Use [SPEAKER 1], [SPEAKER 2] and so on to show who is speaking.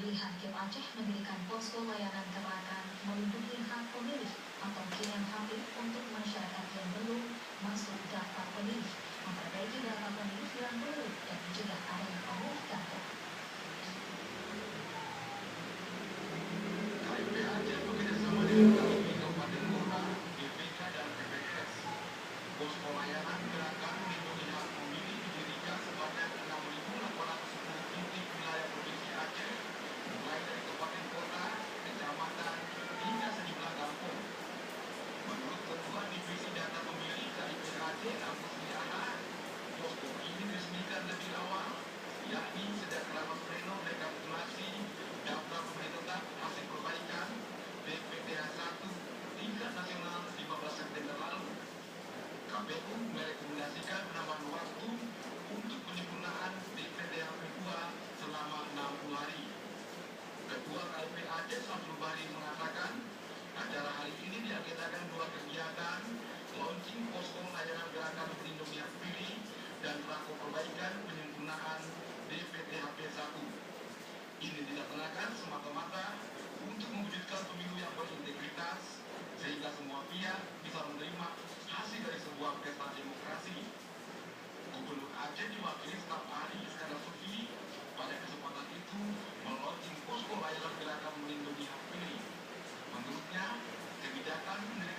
[SPEAKER 1] Hakim Aceh mendirikan posko layanan gerakan melindungi hak pemilih atau GMHP untuk masyarakat yang belum masuk daftar pemilih, memperbaiki data pemilih yang belum dan mencegah adanya pemilih ganda.
[SPEAKER 2] KIP Aceh bekerjasama dengan KPI Kabupaten Kota, BPK dan PPS. Posko layanan gerakan melindungi hak pemilih didirikan sebanyak 6.810 titik wilayah provinsi Aceh, mulai dari kabupaten kota, kecamatan, hingga sejumlah kampung. Menurut Ketua Divisi Data Pemilih KIP Aceh, Agus Liana, posko ini diresmikan lebih awal, yakni sejak rapat pleno rekapitulasi daftar pemilih tetap hasil perbaikan DPTH 1 tingkat nasional 15 September lalu. KPU merekomendasikan penambahan waktu untuk penyempurnaan DPTH 2 selama 60 hari. Ketua KIP Aceh Samsul Bahri mengatakan, acara hari ini diagendakan dua kegiatan, launching posko layanan gerakan melindungi hak pilih dan rangkau perbaikan penyempurnaan DPTHP 1. Ini dilaksanakan semata-mata untuk mewujudkan pemilu yang berintegritas, sehingga semua pihak bisa menerima hasil dari sebuah pesta demokrasi. Gubernur Aceh diwakili staf ahli Iskandar Sufi pada kesempatan itu meluncurkan posko layanan gerakan melindungi hak pilih. Menurutnya, kebijakan mendirikan